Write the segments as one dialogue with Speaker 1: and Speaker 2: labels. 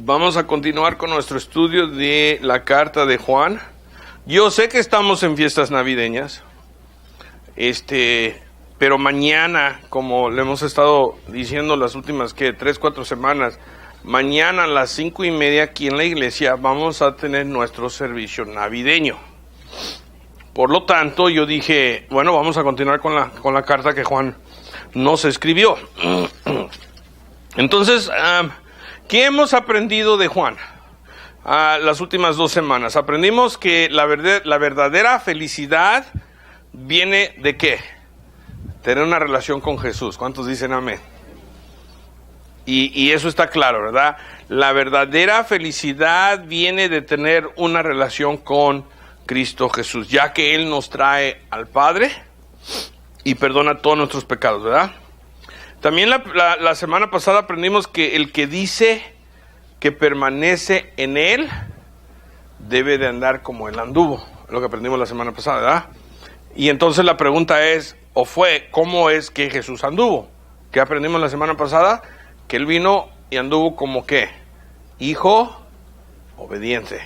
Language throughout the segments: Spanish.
Speaker 1: Vamos a continuar con nuestro estudio de la carta de Juan. Yo sé que estamos en fiestas navideñas, pero mañana, como le hemos estado diciendo las últimas 3-4 semanas, mañana a las 5:30 aquí en la iglesia vamos a tener nuestro servicio navideño. Por lo tanto, yo dije, bueno, vamos a continuar con la carta que Juan nos escribió. Entonces, ¿qué hemos aprendido de Juan las últimas 2 semanas? Aprendimos que la verdadera felicidad viene de ¿qué? Tener una relación con Jesús. ¿Cuántos dicen amén? Y eso está claro, ¿verdad? La verdadera felicidad viene de tener una relación con Cristo Jesús, ya que Él nos trae al Padre y perdona todos nuestros pecados, ¿verdad? También la semana pasada aprendimos que el que dice que permanece en Él debe de andar como Él anduvo, lo que aprendimos la semana pasada, ¿verdad? Y entonces la pregunta es, ¿cómo es que Jesús anduvo? ¿Qué aprendimos la semana pasada? Que Él vino y anduvo como ¿qué? Hijo obediente,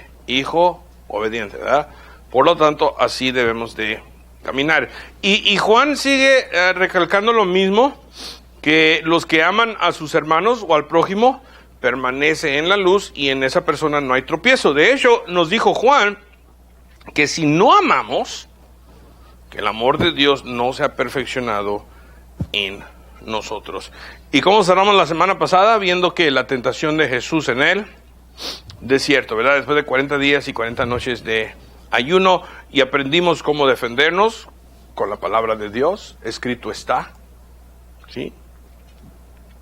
Speaker 1: ¿verdad? Por lo tanto, así debemos de caminar. Y Juan sigue recalcando lo mismo, que los que aman a sus hermanos o al prójimo permanece en la luz y en esa persona no hay tropiezo. De hecho, nos dijo Juan que si no amamos, que el amor de Dios no se ha perfeccionado en nosotros. ¿Y cómo cerramos la semana pasada? Viendo que la tentación de Jesús en el desierto, ¿verdad? Después de 40 días y 40 noches de ayuno, y aprendimos cómo defendernos con la palabra de Dios. Escrito está, ¿sí?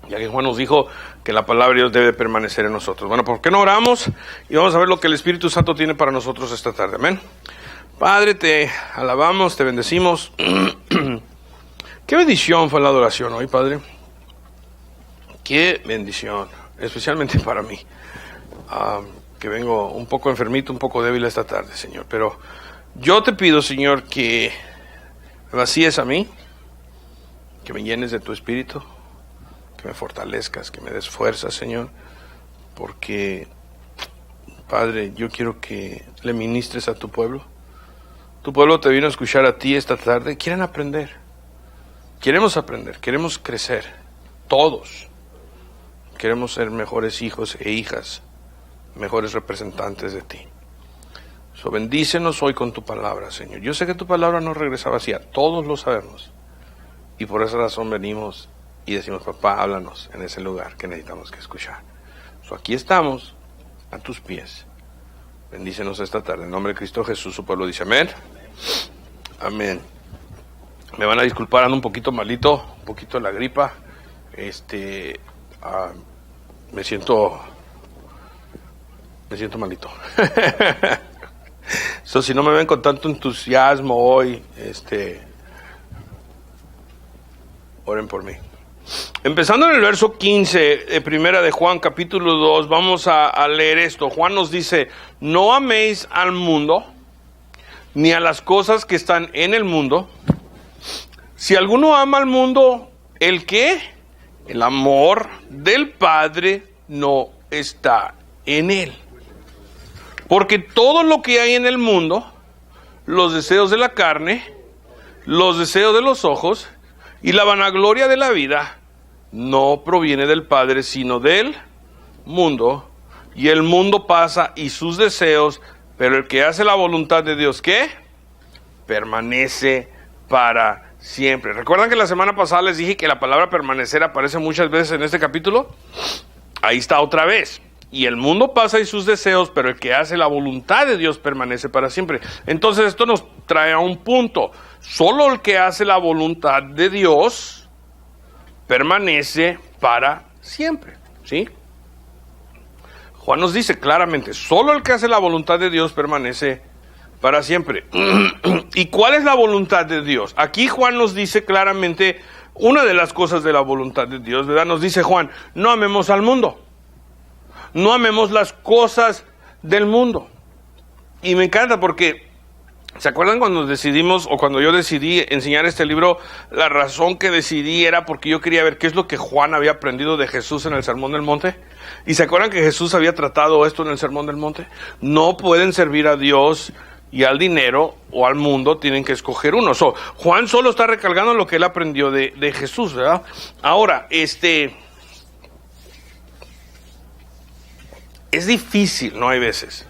Speaker 1: Ya que Juan nos dijo que la palabra de Dios debe permanecer en nosotros. Bueno, ¿por qué no oramos? Y vamos a ver lo que el Espíritu Santo tiene para nosotros esta tarde. Amén. Padre, te alabamos, te bendecimos. Qué bendición fue la adoración hoy, Padre. Qué bendición, especialmente para mí, que vengo un poco enfermito, un poco débil esta tarde, Señor. Pero yo te pido, Señor, que me vacíes a mí, que me llenes de tu Espíritu, que me fortalezcas, que me des fuerza, Señor, porque, Padre, yo quiero que le ministres a tu pueblo. Tu pueblo te vino a escuchar a ti esta tarde. Quieren aprender, queremos aprender, queremos crecer, todos. Queremos ser mejores hijos e hijas, mejores representantes de ti. Bendícenos hoy con tu palabra, Señor. Yo sé que tu palabra no regresa vacía, todos lo sabemos. Y por esa razón venimos y decimos, papá, háblanos en ese lugar que necesitamos que escuchar. Aquí estamos, a tus pies. Bendícenos esta tarde. En nombre de Cristo Jesús, su pueblo dice amén. Amén. Me van a disculpar, ando un poquito malito, un poquito de la gripa. Me siento malito. Si no me ven con tanto entusiasmo hoy, oren por mí. Empezando en el verso 15 de primera de Juan, capítulo 2, vamos a leer esto. Juan nos dice, no améis al mundo, ni a las cosas que están en el mundo. Si alguno ama al mundo, ¿el qué? El amor del Padre no está en él. Porque todo lo que hay en el mundo, los deseos de la carne, los deseos de los ojos y la vanagloria de la vida, no proviene del Padre, sino del mundo. Y el mundo pasa y sus deseos, pero el que hace la voluntad de Dios, ¿qué? Permanece para siempre. ¿Recuerdan que la semana pasada les dije que la palabra permanecer aparece muchas veces en este capítulo? Ahí está otra vez. Y el mundo pasa y sus deseos, pero el que hace la voluntad de Dios permanece para siempre. Entonces esto nos trae a un punto. Solo el que hace la voluntad de Dios permanece para siempre, ¿sí? Juan nos dice claramente, solo el que hace la voluntad de Dios permanece para siempre. ¿Y cuál es la voluntad de Dios? Aquí Juan nos dice claramente una de las cosas de la voluntad de Dios, ¿verdad? Nos dice Juan, no amemos al mundo. No amemos las cosas del mundo. Y me encanta porque ¿Se acuerdan cuando decidimos, o cuando yo decidí enseñar este libro? La razón que decidí era porque yo quería ver qué es lo que Juan había aprendido de Jesús en el Sermón del Monte. ¿Y se acuerdan que Jesús había tratado esto en el Sermón del Monte? No pueden servir a Dios y al dinero o al mundo, tienen que escoger uno. Juan solo está recalcando lo que él aprendió de Jesús, ¿verdad? Ahora, es difícil, ¿no? Hay veces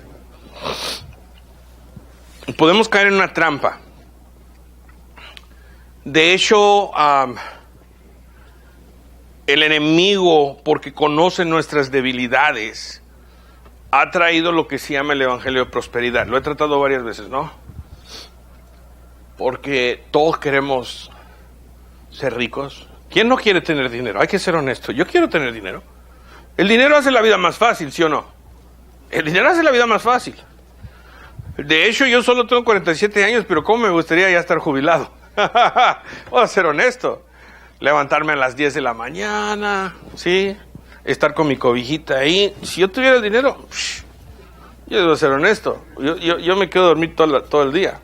Speaker 1: podemos caer en una trampa. De hecho, el enemigo, porque conoce nuestras debilidades, ha traído lo que se llama el evangelio de prosperidad. Lo he tratado varias veces, ¿no? Porque todos queremos ser ricos. ¿Quién no quiere tener dinero? Hay que ser honesto. Yo quiero tener dinero. El dinero hace la vida más fácil, ¿sí o no? El dinero hace la vida más fácil. De hecho, yo solo tengo 47 años, pero cómo me gustaría ya estar jubilado. Voy a ser honesto. Levantarme a las 10 de la mañana, ¿sí? Estar con mi cobijita ahí. Si yo tuviera el dinero, yo debo ser honesto. Yo me quedo dormir todo el día.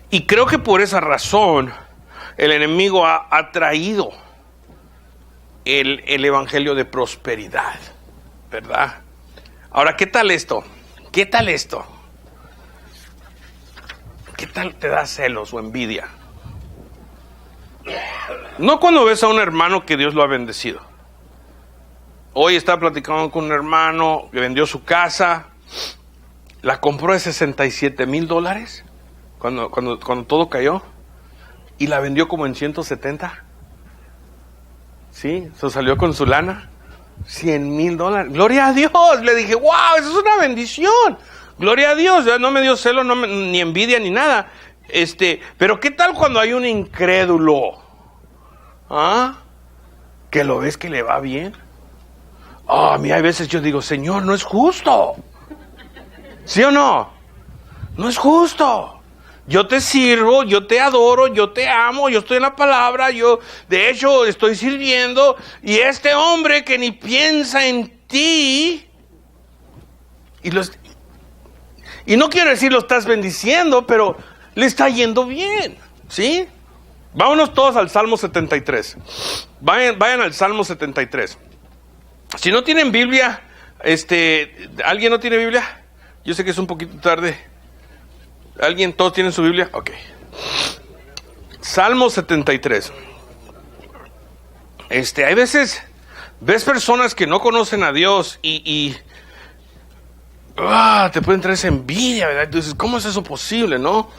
Speaker 1: Y creo que por esa razón el enemigo ha traído el evangelio de prosperidad, ¿verdad? Ahora, ¿qué tal esto? ¿Qué tal esto? ¿Qué tal te da celos o envidia? No cuando ves a un hermano que Dios lo ha bendecido. Hoy estaba platicando con un hermano que vendió su casa, la compró de $67,000 cuando todo cayó, y la vendió como en 170. ¿Sí? Se salió con su lana. $100,000. Gloria a Dios. Le dije, wow, eso es una bendición. Gloria a Dios. Ya no me dio celo, ni envidia, ni nada. Pero ¿qué tal cuando hay un incrédulo? ¿Ah? Que lo ves que le va bien. A mí hay veces yo digo, Señor, no es justo. ¿Sí o no? No es justo. Yo te sirvo, yo te adoro, yo te amo, yo estoy en la palabra, yo de hecho estoy sirviendo, y este hombre que ni piensa en ti, y no quiero decir lo estás bendiciendo, pero le está yendo bien, ¿sí? Vámonos todos al Salmo 73. Vayan al Salmo 73. Si no tienen Biblia, ¿alguien no tiene Biblia? Yo sé que es un poquito tarde. ¿Alguien? ¿Todos tienen su Biblia? Ok. Salmo 73. Hay veces, ves personas que no conocen a Dios y te puede entrar esa envidia, ¿verdad? Entonces, ¿cómo es eso posible, no?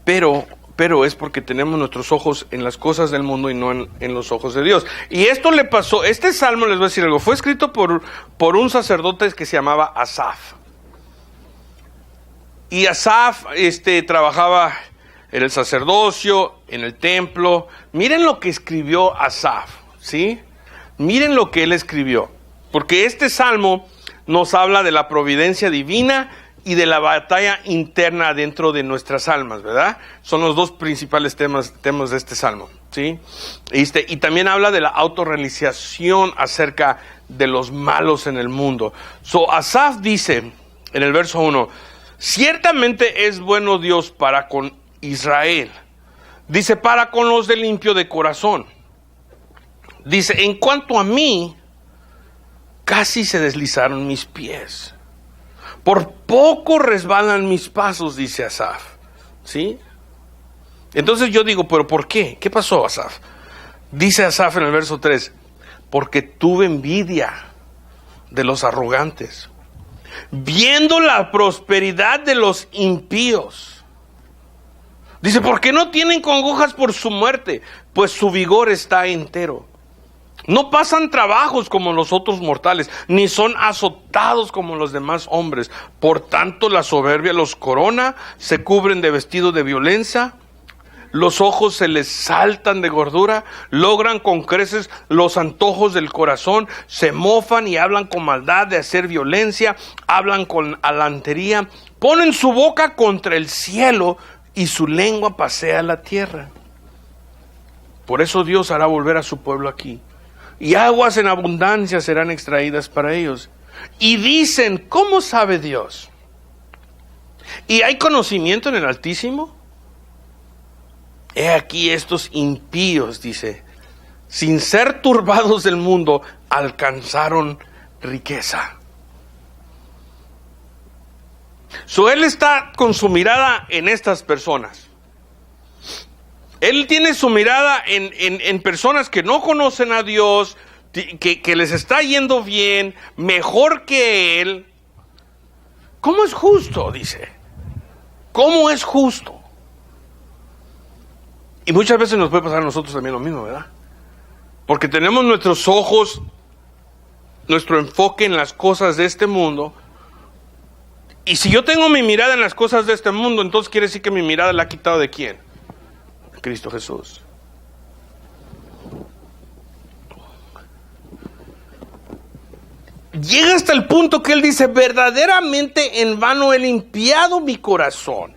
Speaker 1: Pero es porque tenemos nuestros ojos en las cosas del mundo y no en los ojos de Dios. Y esto le pasó, este salmo, les voy a decir algo, fue escrito por un sacerdote que se llamaba Asaf. Y Asaf trabajaba en el sacerdocio, en el templo. Miren lo que escribió Asaf, ¿sí? Miren lo que él escribió. Porque este salmo nos habla de la providencia divina y de la batalla interna dentro de nuestras almas, ¿verdad? Son los dos principales temas de este salmo, ¿sí? Y también habla de la autorrealización acerca de los malos en el mundo. Asaf dice en el verso 1, ciertamente es bueno Dios para con Israel. Dice, para con los de limpio de corazón. Dice, en cuanto a mí, casi se deslizaron mis pies. Por poco resbalan mis pasos, dice Asaf. ¿Sí? Entonces yo digo, ¿pero por qué? ¿Qué pasó, Asaf? Dice Asaf en el verso 3, porque tuve envidia de los arrogantes, viendo la prosperidad de los impíos. Dice, ¿por qué no tienen congojas por su muerte? Pues su vigor está entero. No pasan trabajos como los otros mortales, ni son azotados como los demás hombres. Por tanto, la soberbia los corona, se cubren de vestido de violencia, los ojos se les saltan de gordura, logran con creces los antojos del corazón, se mofan y hablan con maldad de hacer violencia, hablan con alantería, ponen su boca contra el cielo y su lengua pasea la tierra. Por eso Dios hará volver a su pueblo aquí, y aguas en abundancia serán extraídas para ellos. Y dicen, ¿cómo sabe Dios? ¿Y hay conocimiento en el Altísimo? He aquí estos impíos, dice, sin ser turbados del mundo, alcanzaron riqueza. Él está con su mirada en estas personas. Él tiene su mirada en personas que no conocen a Dios, que les está yendo bien, mejor que él. ¿Cómo es justo? Dice. ¿Cómo es justo? Y muchas veces nos puede pasar a nosotros también lo mismo, ¿verdad? Porque tenemos nuestros ojos, nuestro enfoque en las cosas de este mundo. Y si yo tengo mi mirada en las cosas de este mundo, entonces quiere decir que mi mirada la ha quitado ¿de quién? De Cristo Jesús. Llega hasta el punto que él dice, verdaderamente en vano he limpiado mi corazón.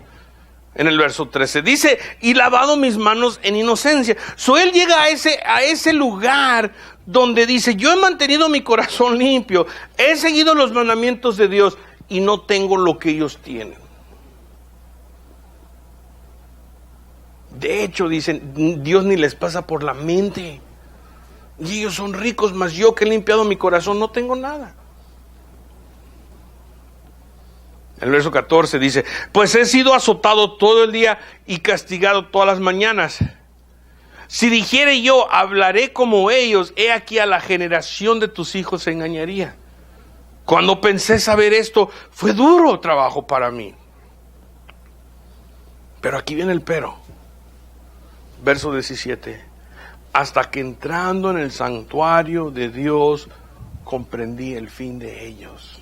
Speaker 1: En el verso 13 dice, y lavado mis manos en inocencia. Él llega a ese lugar donde dice, yo he mantenido mi corazón limpio, he seguido los mandamientos de Dios y no tengo lo que ellos tienen. De hecho, dicen, Dios ni les pasa por la mente. Y ellos son ricos, mas yo que he limpiado mi corazón no tengo nada. El verso 14 dice, pues he sido azotado todo el día y castigado todas las mañanas. Si dijere yo, hablaré como ellos, he aquí a la generación de tus hijos se engañaría. Cuando pensé saber esto, fue duro trabajo para mí. Pero aquí viene el pero. Verso 17. Hasta que entrando en el santuario de Dios, comprendí el fin de ellos.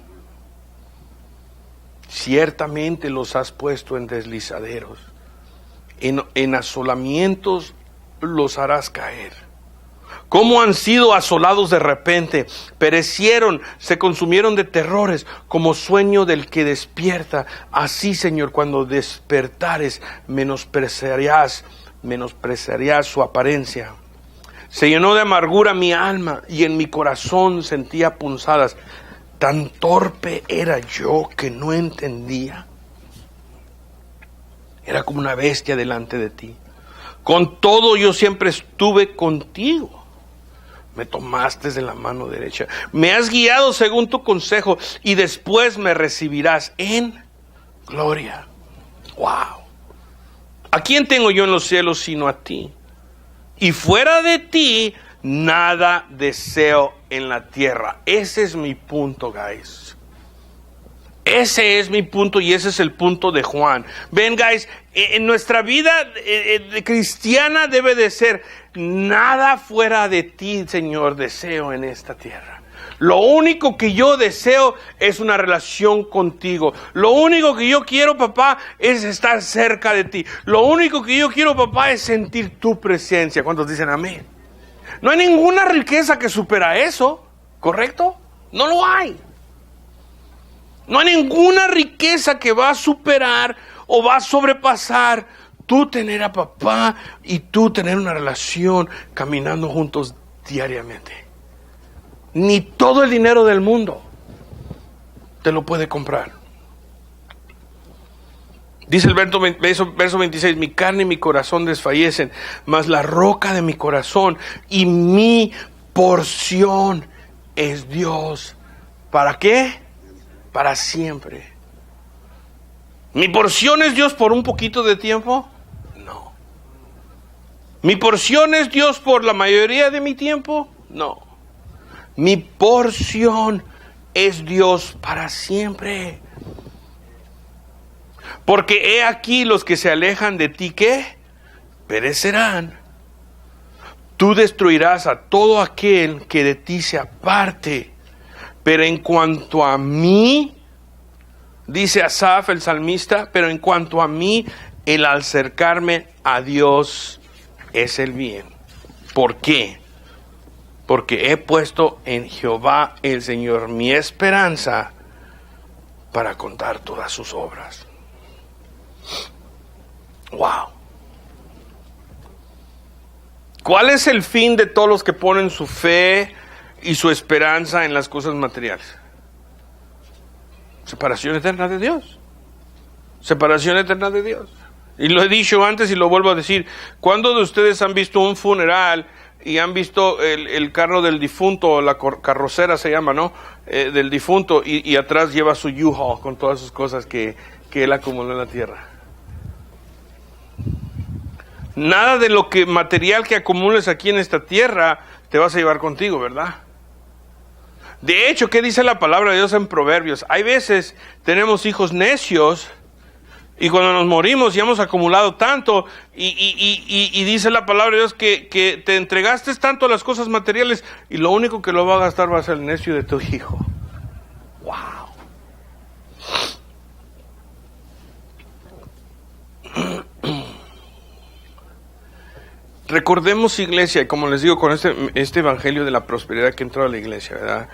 Speaker 1: Ciertamente los has puesto en deslizaderos, en asolamientos los harás caer. Cómo han sido asolados de repente, perecieron, se consumieron de terrores, como sueño del que despierta. Así, Señor, cuando despertares, menospreciarás su apariencia. Se llenó de amargura mi alma y en mi corazón sentía punzadas. Tan torpe era yo que no entendía. Era como una bestia delante de ti. Con todo yo siempre estuve contigo. Me tomaste de la mano derecha. Me has guiado según tu consejo y después me recibirás en gloria. Wow. ¿A quién tengo yo en los cielos sino a ti? Y fuera de ti, nada deseo en la tierra. Ese es mi punto, guys. Ese es mi punto y ese es el punto de Juan. Ven, guys, en nuestra vida cristiana debe de ser nada fuera de ti, Señor, deseo en esta tierra. Lo único que yo deseo es una relación contigo. Lo único que yo quiero, papá, es estar cerca de ti. Lo único que yo quiero, papá, es sentir tu presencia. ¿Cuántos dicen amén? No hay ninguna riqueza que supera eso, ¿correcto? No lo hay. No hay ninguna riqueza que va a superar o va a sobrepasar tú tener a papá y tú tener una relación caminando juntos diariamente. Ni todo el dinero del mundo te lo puede comprar. Dice el verso 26, mi carne y mi corazón desfallecen, mas la roca de mi corazón y mi porción es Dios. ¿Para qué? Para siempre. ¿Mi porción es Dios por un poquito de tiempo? No. ¿Mi porción es Dios por la mayoría de mi tiempo? No. Mi porción es Dios para siempre. Porque he aquí los que se alejan de ti, ¿qué? Perecerán. Tú destruirás a todo aquel que de ti se aparte. Pero en cuanto a mí, dice Asaf el salmista, pero en cuanto a mí, el acercarme a Dios es el bien. ¿Por qué? Porque he puesto en Jehová el Señor mi esperanza para contar todas sus obras. Wow. ¿Cuál es el fin de todos los que ponen su fe y su esperanza en las cosas materiales? Separación eterna de Dios. Separación eterna de Dios. Y lo he dicho antes y lo vuelvo a decir. ¿Cuándo de ustedes han visto un funeral y han visto el carro del difunto, la carrocera se llama, ¿no? Del difunto, y atrás lleva su U-Haul con todas sus cosas que él acumuló en la tierra? Nada de lo que material que acumules aquí en esta tierra te vas a llevar contigo, ¿verdad? De hecho, ¿qué dice la palabra de Dios en Proverbios? Hay veces tenemos hijos necios y cuando nos morimos ya hemos acumulado tanto y dice la palabra de Dios que te entregaste tanto a las cosas materiales y lo único que lo va a gastar va a ser el necio de tu hijo. ¡Wow! Recordemos, iglesia, como les digo, con este evangelio de la prosperidad que entró a la iglesia, ¿verdad?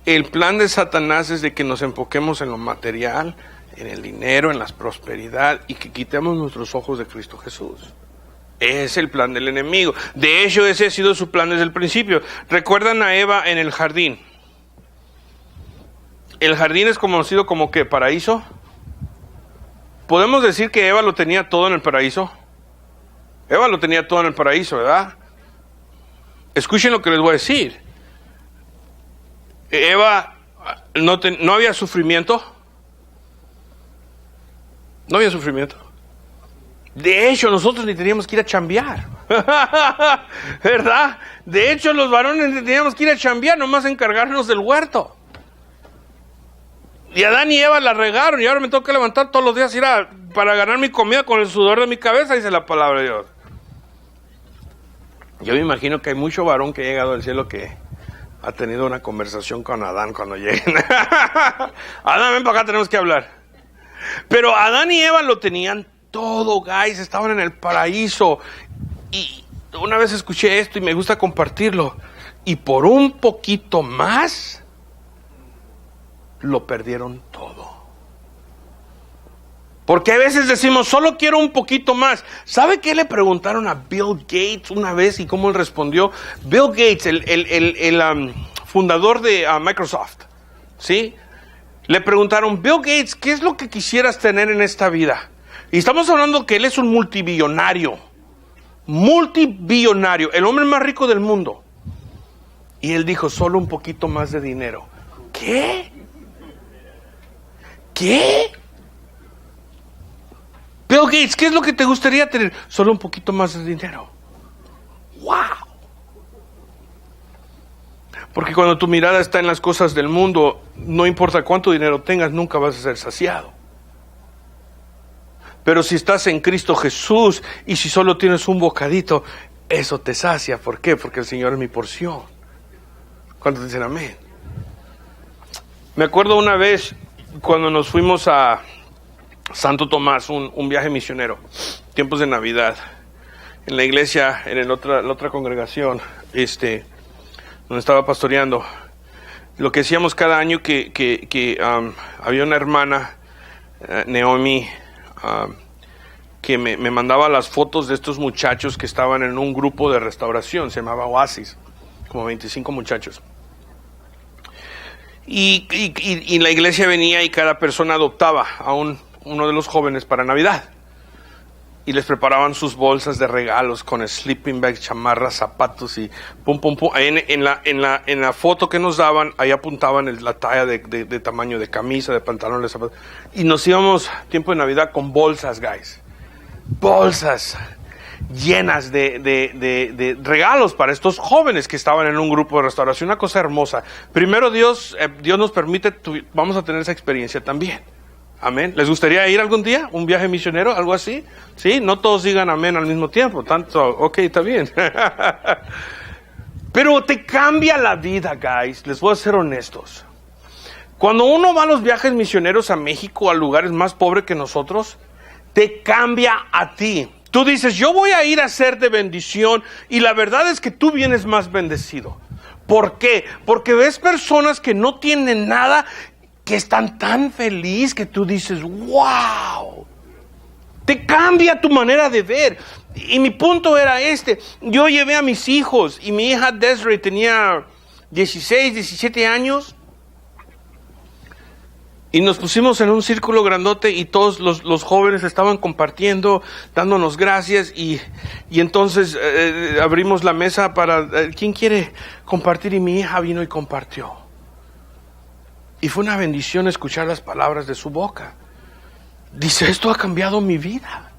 Speaker 1: El plan de Satanás es de que nos enfoquemos en lo material, en el dinero, en la prosperidad y que quitemos nuestros ojos de Cristo Jesús. Es el plan del enemigo. De hecho, ese ha sido su plan desde el principio. ¿Recuerdan a Eva en el jardín? El jardín es conocido como ¿qué? ¿Paraíso? ¿Podemos decir que Eva lo tenía todo en el paraíso? Eva lo tenía todo en el paraíso, ¿verdad? Escuchen lo que les voy a decir. Eva, no había sufrimiento. No había sufrimiento. De hecho, nosotros ni teníamos que ir a chambear. ¿Verdad? De hecho, los varones ni teníamos que ir a chambear, nomás encargarnos del huerto. Y Adán y Eva la regaron y ahora me tengo que levantar todos los días para ganar mi comida con el sudor de mi cabeza, dice la palabra de Dios. Yo me imagino que hay mucho varón que ha llegado al cielo que ha tenido una conversación con Adán cuando lleguen. Adán, ven para acá, tenemos que hablar. Pero Adán y Eva lo tenían todo, guys, estaban en el paraíso. Y una vez escuché esto y me gusta compartirlo. Y por un poquito más, lo perdieron todo. Porque a veces decimos, solo quiero un poquito más. ¿Sabe qué le preguntaron a Bill Gates una vez y cómo él respondió? Bill Gates, el fundador de Microsoft, ¿sí? Le preguntaron, Bill Gates, ¿qué es lo que quisieras tener en esta vida? Y estamos hablando que él es un multibillonario, el hombre más rico del mundo. Y él dijo, solo un poquito más de dinero. ¿Qué? ¿Qué? Bill Gates, ¿qué es lo que te gustaría tener? Solo un poquito más de dinero. ¡Wow! Porque cuando tu mirada está en las cosas del mundo, no importa cuánto dinero tengas, nunca vas a ser saciado. Pero si estás en Cristo Jesús y si solo tienes un bocadito, eso te sacia. ¿Por qué? Porque el Señor es mi porción. ¿Cuántos dicen amén? Me acuerdo una vez cuando nos fuimos a Santo Tomás, un viaje misionero, tiempos de Navidad, en la iglesia, en la otra congregación, donde estaba pastoreando. Lo que hacíamos cada año que había una hermana, Naomi, que me mandaba las fotos de estos muchachos que estaban en un grupo de restauración, se llamaba Oasis, como 25 muchachos. Y la iglesia venía y cada persona adoptaba a uno de los jóvenes para Navidad. Y les preparaban sus bolsas de regalos con sleeping bags, chamarras, zapatos y pum, pum, pum. En la foto que nos daban, ahí apuntaban la talla de tamaño de camisa, de pantalón, de zapatos. Y nos íbamos, tiempo de Navidad, con bolsas, guys. Bolsas llenas de regalos para estos jóvenes que estaban en un grupo de restauración. Una cosa hermosa. Primero Dios nos permite, vamos a tener esa experiencia también. Amén. ¿Les gustaría ir algún día? ¿Un viaje misionero? ¿Algo así? ¿Sí? No todos digan amén al mismo tiempo. Ok, está bien. Pero te cambia la vida, guys. Les voy a ser honestos. Cuando uno va a los viajes misioneros a México, a lugares más pobres que nosotros, te cambia a ti. Tú dices, yo voy a ir a ser de bendición, y la verdad es que tú vienes más bendecido. ¿Por qué? Porque ves personas que no tienen nada, que están tan felices que tú dices, wow. Te cambia tu manera de ver. Y mi punto era yo llevé a mis hijos, y mi hija Desiree tenía 16, 17 años. Y nos pusimos en un círculo grandote y todos los jóvenes estaban compartiendo, dándonos gracias y entonces abrimos la mesa para, ¿quién quiere compartir? Y mi hija vino y compartió. Y fue una bendición escuchar las palabras de su boca. Dice, esto ha cambiado mi vida.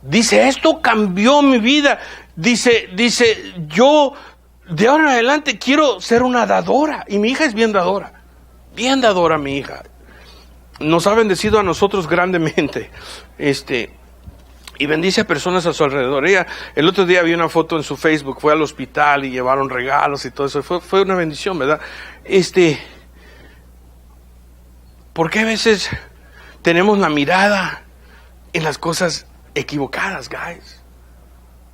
Speaker 1: Dice, esto cambió mi vida. Dice, yo de ahora en adelante quiero ser una dadora. Y mi hija es bien dadora mi hija. Nos ha bendecido a nosotros grandemente. Y bendice a personas a su alrededor. Ella, el otro día vi una foto en su Facebook, fue al hospital y llevaron regalos y todo eso. Fue una bendición, ¿verdad? ¿Por qué a veces tenemos la mirada en las cosas equivocadas, guys?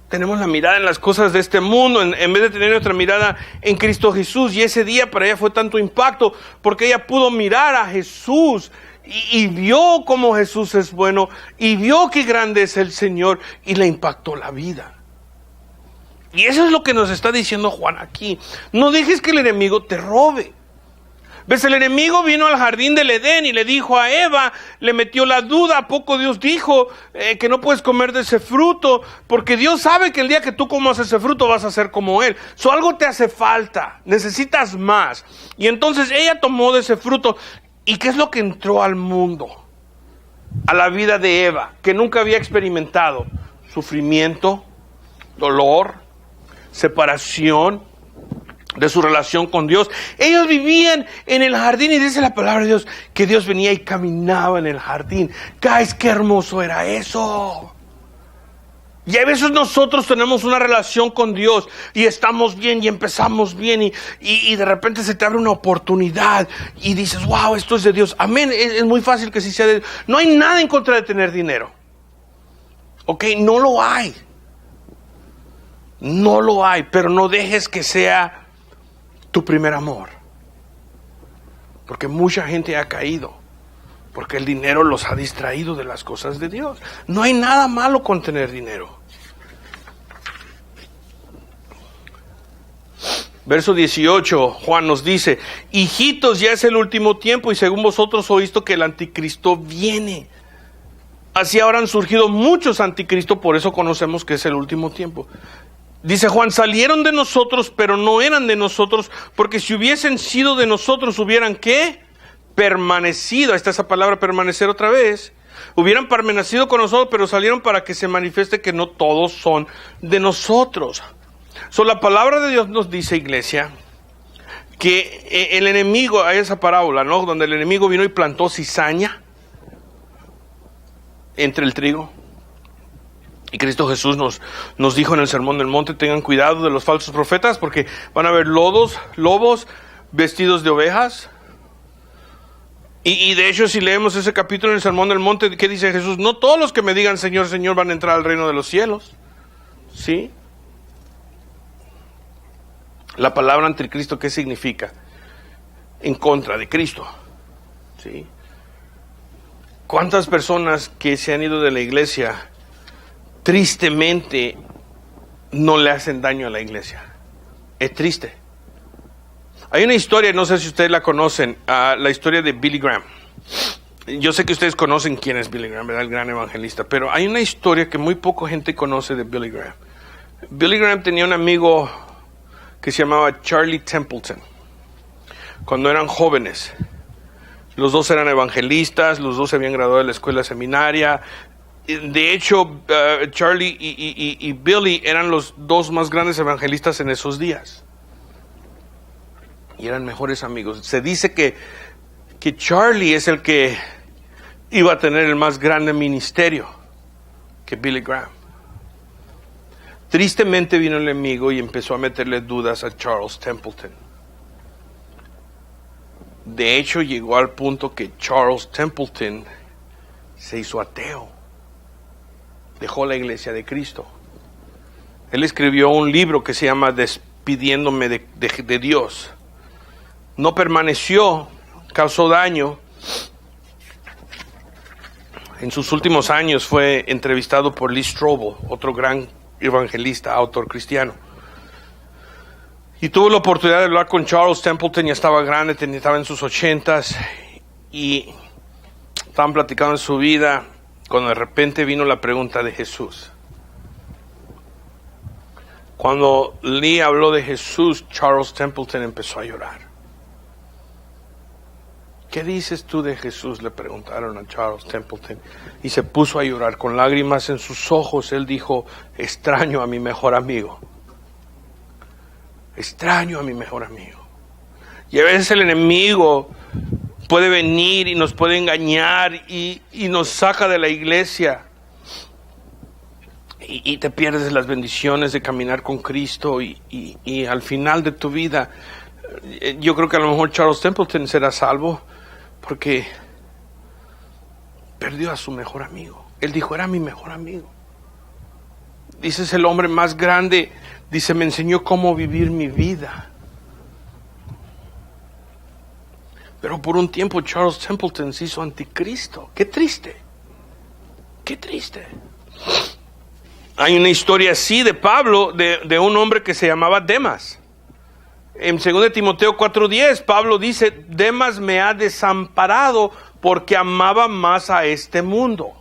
Speaker 1: Tenemos la mirada en las cosas de este mundo en vez de tener nuestra mirada en Cristo Jesús. Y ese día para ella fue tanto impacto porque ella pudo mirar a Jesús y vio cómo Jesús es bueno y vio qué grande es el Señor y le impactó la vida. Y eso es lo que nos está diciendo Juan aquí. No dejes que el enemigo te robe. ¿Ves? El enemigo vino al jardín del Edén y le dijo a Eva, le metió la duda. ¿A poco Dios dijo que no puedes comer de ese fruto? Porque Dios sabe que el día que tú comas ese fruto vas a ser como Él. Algo te hace falta, necesitas más. Y entonces ella tomó de ese fruto. ¿Y qué es lo que entró al mundo? A la vida de Eva, que nunca había experimentado. Sufrimiento, dolor, separación de su relación con Dios. Ellos vivían en el jardín y dice la palabra de Dios que Dios venía y caminaba en el jardín. Guys, qué hermoso era eso. Y a veces nosotros tenemos una relación con Dios y estamos bien y empezamos bien y de repente se te abre una oportunidad y dices, wow, esto es de Dios. Amén, es muy fácil que sí sea de Dios. No hay nada en contra de tener dinero. Ok, no lo hay. No lo hay, pero no dejes que sea tu primer amor, porque mucha gente ha caído, porque el dinero los ha distraído de las cosas de Dios. No hay nada malo con tener dinero. Verso 18, Juan nos dice, hijitos, ya es el último tiempo y según vosotros oíste que el anticristo viene. Así ahora han surgido muchos anticristos, por eso conocemos que es el último tiempo. Dice Juan, salieron de nosotros, pero no eran de nosotros, porque si hubiesen sido de nosotros, hubieran, ¿qué? Permanecido. Ahí está esa palabra, permanecer otra vez. Hubieran permanecido con nosotros, pero salieron para que se manifieste que no todos son de nosotros. La palabra de Dios nos dice, iglesia, que el enemigo, hay esa parábola, ¿no? Donde el enemigo vino y plantó cizaña entre el trigo. Y Cristo Jesús nos dijo en el Sermón del Monte, tengan cuidado de los falsos profetas porque van a haber lobos vestidos de ovejas. Y de hecho, si leemos ese capítulo en el Sermón del Monte, ¿qué dice Jesús? No todos los que me digan Señor, Señor van a entrar al reino de los cielos. ¿Sí? La palabra anticristo, ¿qué significa? En contra de Cristo. ¿Sí? ¿Cuántas personas que se han ido de la iglesia tristemente no le hacen daño a la iglesia? Es triste. Hay una historia, no sé si ustedes la conocen, la historia de Billy Graham. Yo sé que ustedes conocen quién es Billy Graham, ¿verdad? El gran evangelista, pero hay una historia que muy poca gente conoce de Billy Graham. Billy Graham tenía un amigo que se llamaba Charlie Templeton. Cuando eran jóvenes, los dos eran evangelistas, los dos se habían graduado de la escuela seminaria. De hecho, Charlie y Billy eran los dos más grandes evangelistas en esos días. Y eran mejores amigos. Se dice que Charlie es el que iba a tener el más grande ministerio que Billy Graham. Tristemente vino el enemigo y empezó a meterle dudas a Charles Templeton. De hecho, llegó al punto que Charles Templeton se hizo ateo. Dejó la iglesia de Cristo. Él escribió un libro que se llama Despidiéndome de Dios. No permaneció, causó daño. En sus últimos años fue entrevistado por Lee Strobel, otro gran evangelista, autor cristiano. Y tuvo la oportunidad de hablar con Charles Templeton, ya estaba grande, estaba en sus 80s. y estaban platicando en su vida cuando de repente vino la pregunta de Jesús. Cuando Lee habló de Jesús, Charles Templeton empezó a llorar. ¿Qué dices tú de Jesús?, le preguntaron a Charles Templeton. Y se puso a llorar con lágrimas en sus ojos. Él dijo: extraño a mi mejor amigo. Extraño a mi mejor amigo. Y a veces el enemigo puede venir y nos puede engañar y nos saca de la iglesia. Y te pierdes las bendiciones de caminar con Cristo y al final de tu vida, yo creo que a lo mejor Charles Templeton será salvo porque perdió a su mejor amigo. Él dijo: era mi mejor amigo. Dice: es el hombre más grande. Dice: me enseñó cómo vivir mi vida. Pero por un tiempo Charles Templeton se hizo anticristo. Qué triste. Qué triste. Hay una historia así de Pablo, de un hombre que se llamaba Demas. En 2 Timoteo 4:10, Pablo dice: Demas me ha desamparado porque amaba más a este mundo.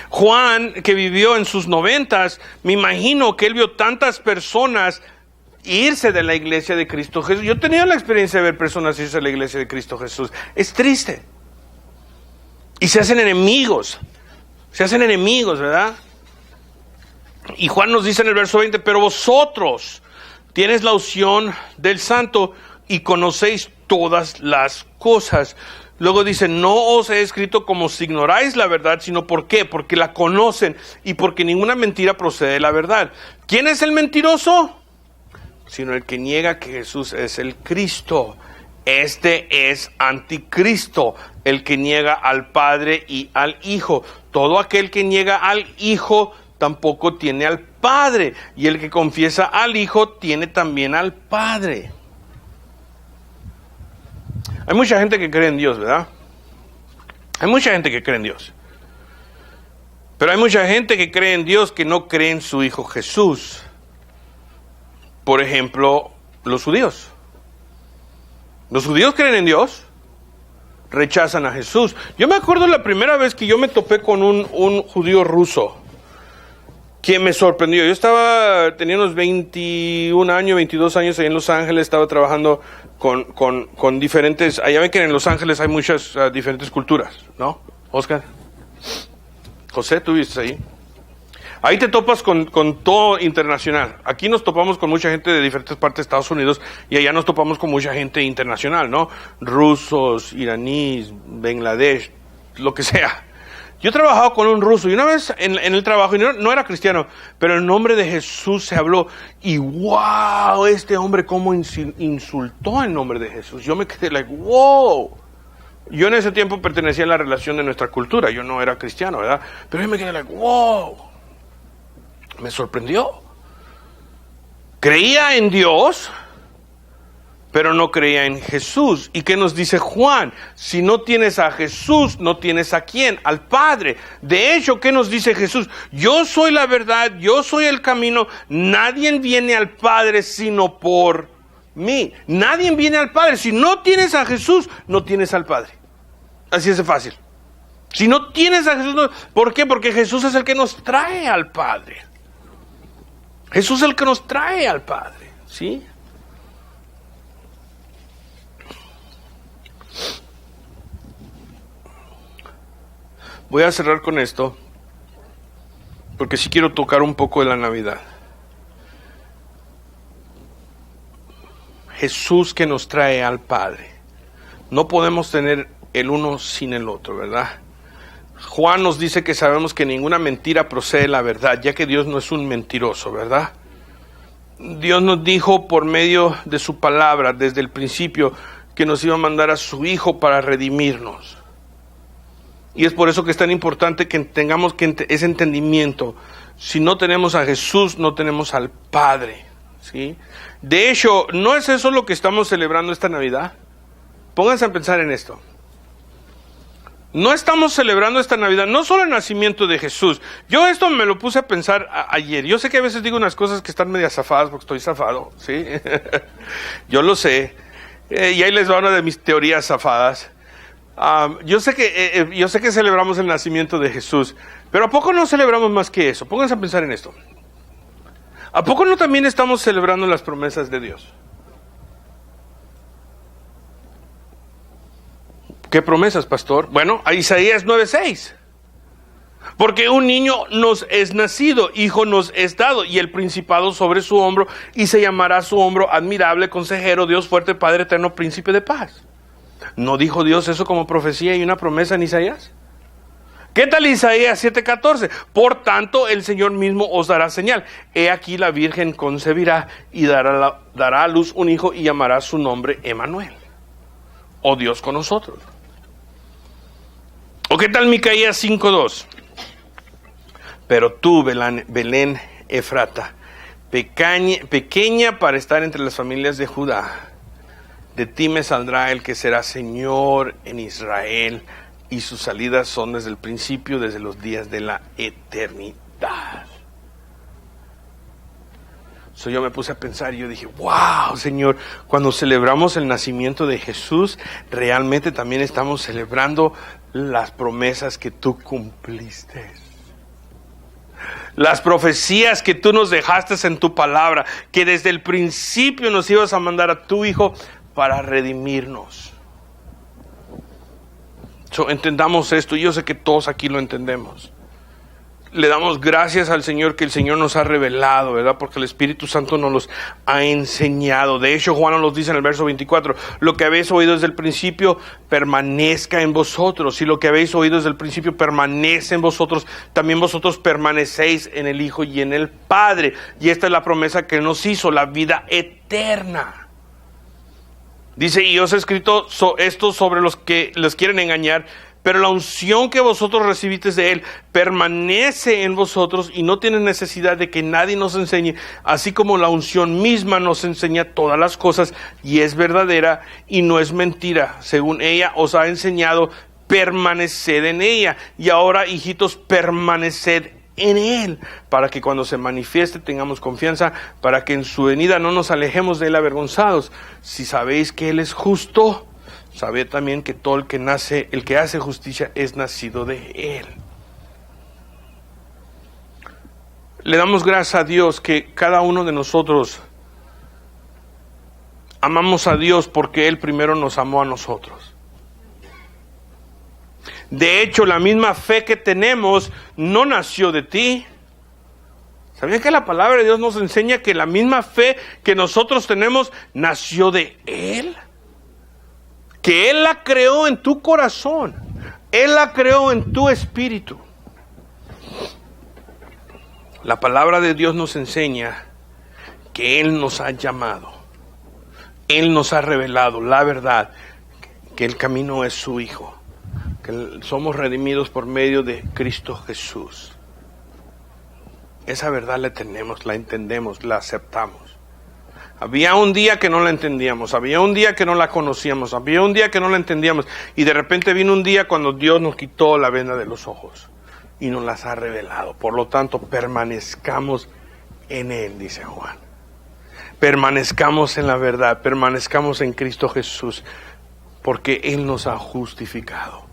Speaker 1: Juan, que vivió en sus 90s, me imagino que él vio tantas personas irse de la iglesia de Cristo Jesús. Yo he tenido la experiencia de ver personas irse de la iglesia de Cristo Jesús. Es triste. Y se hacen enemigos. Se hacen enemigos, ¿verdad? Y Juan nos dice en el verso 20: pero vosotros tienes la unción del Santo y conocéis todas las cosas. Luego dice: no os he escrito como si ignoráis la verdad, sino ¿por qué? Porque la conocen y porque ninguna mentira procede de la verdad. ¿Quién es el mentiroso? Sino el que niega que Jesús es el Cristo. Este es anticristo, el que niega al Padre y al Hijo. Todo aquel que niega al Hijo tampoco tiene al Padre, y el que confiesa al Hijo tiene también al Padre. Hay mucha gente que cree en Dios, ¿verdad? Hay mucha gente que cree en Dios. Pero hay mucha gente que cree en Dios que no cree en su Hijo Jesús. Por ejemplo, los judíos. Los judíos creen en Dios, rechazan a Jesús. Yo me acuerdo la primera vez que yo me topé con un judío ruso, que me sorprendió. Yo tenía unos 21 años, 22 años ahí en Los Ángeles, estaba trabajando con diferentes, allá ven que en Los Ángeles hay muchas diferentes culturas, ¿no? Oscar, José, tú viste ahí. Ahí te topas con todo internacional. Aquí nos topamos con mucha gente de diferentes partes de Estados Unidos y allá nos topamos con mucha gente internacional, ¿no? Rusos, iraníes, Bangladesh, lo que sea. Yo he trabajado con un ruso y una vez en el trabajo, y no era cristiano, pero el nombre de Jesús se habló y wow, este hombre cómo insultó el nombre de Jesús. Yo me quedé like, wow. Yo en ese tiempo pertenecía a la relación de nuestra cultura, yo no era cristiano, ¿verdad? Pero yo me quedé like, wow. Me sorprendió. Creía en Dios, pero no creía en Jesús. ¿Y qué nos dice Juan? Si no tienes a Jesús, no tienes a quién, al Padre. De hecho, ¿qué nos dice Jesús? Yo soy la verdad, yo soy el camino. Nadie viene al Padre sino por mí. Nadie viene al Padre. Si no tienes a Jesús, no tienes al Padre. Así es de fácil. Si no tienes a Jesús, no. ¿Por qué? Porque Jesús es el que nos trae al Padre. Jesús es el que nos trae al Padre, ¿sí? Voy a cerrar con esto, porque sí quiero tocar un poco de la Navidad. Jesús que nos trae al Padre. No podemos tener el uno sin el otro, ¿verdad? Juan nos dice que sabemos que ninguna mentira procede de la verdad, ya que Dios no es un mentiroso, ¿verdad? Dios nos dijo por medio de su palabra desde el principio que nos iba a mandar a su Hijo para redimirnos. Y es por eso que es tan importante que tengamos ese entendimiento. Si no tenemos a Jesús, no tenemos al Padre, ¿sí? De hecho, ¿no es eso lo que estamos celebrando esta Navidad? Pónganse a pensar en esto. No estamos celebrando esta Navidad, no solo el nacimiento de Jesús. Yo esto me lo puse a pensar ayer. Yo sé que a veces digo unas cosas que están medio zafadas porque estoy zafado, ¿sí? Yo lo sé. Y ahí les va una de mis teorías zafadas. Yo sé que celebramos el nacimiento de Jesús, pero ¿a poco no celebramos más que eso? Pónganse a pensar en esto. ¿A poco no también estamos celebrando las promesas de Dios? ¿Qué promesas, pastor? Bueno, a Isaías 9:6. Porque un niño nos es nacido, hijo nos es dado, y el principado sobre su hombro, y se llamará su hombro admirable, consejero, Dios fuerte, Padre eterno, príncipe de paz. ¿No dijo Dios eso como profecía y una promesa en Isaías? ¿Qué tal Isaías 7:14? Por tanto, el Señor mismo os dará señal. He aquí la Virgen concebirá y dará a luz un hijo y llamará su nombre Emmanuel, o Dios con nosotros. ¿O qué tal Micaías 5:2? Pero tú, Belén Efrata, pequeña para estar entre las familias de Judá, de ti me saldrá el que será Señor en Israel, y sus salidas son desde el principio, desde los días de la eternidad. Yo me puse a pensar y yo dije, wow, Señor, cuando celebramos el nacimiento de Jesús, realmente también estamos celebrando las promesas que tú cumpliste. Las profecías que tú nos dejaste en tu palabra, que desde el principio nos ibas a mandar a tu Hijo para redimirnos. Entendamos esto, yo sé que todos aquí lo entendemos. Le damos gracias al Señor que el Señor nos ha revelado, ¿verdad? Porque el Espíritu Santo nos los ha enseñado. De hecho, Juan nos dice en el verso 24, lo que habéis oído desde el principio permanezca en vosotros. Y lo que habéis oído desde el principio permanece en vosotros. También vosotros permanecéis en el Hijo y en el Padre. Y esta es la promesa que nos hizo, la vida eterna. Dice, y os he escrito esto sobre los que les quieren engañar, pero la unción que vosotros recibisteis de Él permanece en vosotros y no tiene necesidad de que nadie nos enseñe, así como la unción misma nos enseña todas las cosas y es verdadera y no es mentira. Según ella os ha enseñado, permaneced en ella. Y ahora, hijitos, permaneced en Él, para que cuando se manifieste tengamos confianza, para que en su venida no nos alejemos de Él avergonzados. Si sabéis que Él es justo, sabed también que todo el que hace justicia es nacido de Él. Le damos gracias a Dios que cada uno de nosotros amamos a Dios porque Él primero nos amó a nosotros. De hecho, la misma fe que tenemos no nació de ti. ¿Sabían que la palabra de Dios nos enseña que la misma fe que nosotros tenemos nació de Él? Que Él la creó en tu corazón. Él la creó en tu espíritu. La palabra de Dios nos enseña que Él nos ha llamado. Él nos ha revelado la verdad, que el camino es su Hijo. Que somos redimidos por medio de Cristo Jesús. Esa verdad la tenemos, la entendemos, la aceptamos. Había un día que no la entendíamos, había un día que no la conocíamos, había un día que no la entendíamos, y de repente vino un día cuando Dios nos quitó la venda de los ojos y nos las ha revelado. Por lo tanto, permanezcamos en Él, dice Juan. Permanezcamos en la verdad, permanezcamos en Cristo Jesús, porque Él nos ha justificado.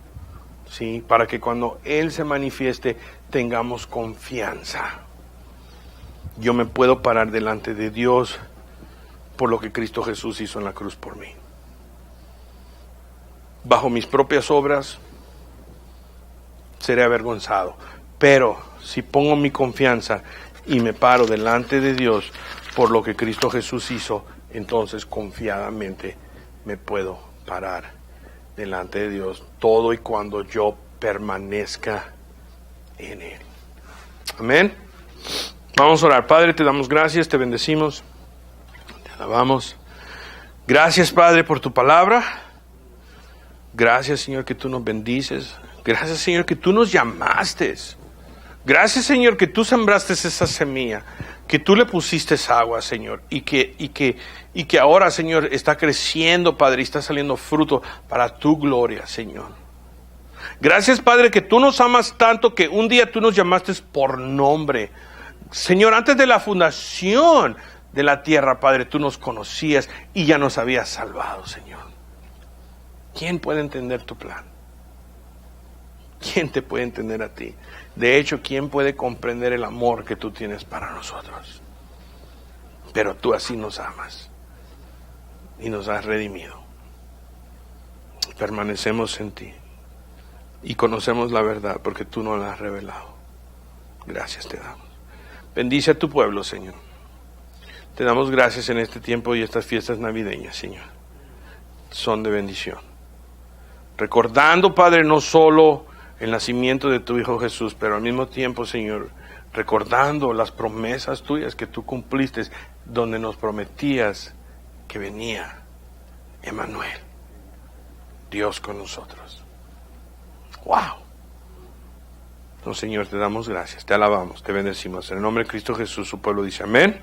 Speaker 1: ¿Sí? Para que cuando Él se manifieste tengamos confianza. Yo me puedo parar delante de Dios por lo que Cristo Jesús hizo en la cruz por mí. Bajo mis propias obras seré avergonzado, pero si pongo mi confianza y me paro delante de Dios por lo que Cristo Jesús hizo, entonces confiadamente me puedo parar delante de Dios, todo y cuando yo permanezca en Él. Amén. Vamos a orar. Padre, te damos gracias, te bendecimos, te alabamos. Gracias, Padre, por tu palabra. Gracias, Señor, que tú nos bendices. Gracias, Señor, que tú nos llamaste. Gracias, Señor, que tú sembraste esa semilla, que tú le pusiste agua, Señor, y que ahora, Señor, está creciendo, Padre, y está saliendo fruto para tu gloria, Señor. Gracias, Padre, que tú nos amas tanto que un día tú nos llamaste por nombre. Señor, antes de la fundación de la tierra, Padre, tú nos conocías y ya nos habías salvado, Señor. ¿Quién puede entender tu plan? ¿Quién te puede entender a ti? De hecho, ¿quién puede comprender el amor que tú tienes para nosotros? Pero tú así nos amas y nos has redimido. Permanecemos en ti y conocemos la verdad porque tú nos la has revelado. Gracias te damos. Bendice a tu pueblo, Señor. Te damos gracias en este tiempo y estas fiestas navideñas, Señor. Son de bendición. Recordando, Padre, no solo el nacimiento de tu Hijo Jesús, pero al mismo tiempo, Señor, recordando las promesas tuyas que tú cumpliste, donde nos prometías que venía Emmanuel, Dios con nosotros. ¡Wow! Entonces, Señor, te damos gracias, te alabamos, te bendecimos. En el nombre de Cristo Jesús, su pueblo dice amén.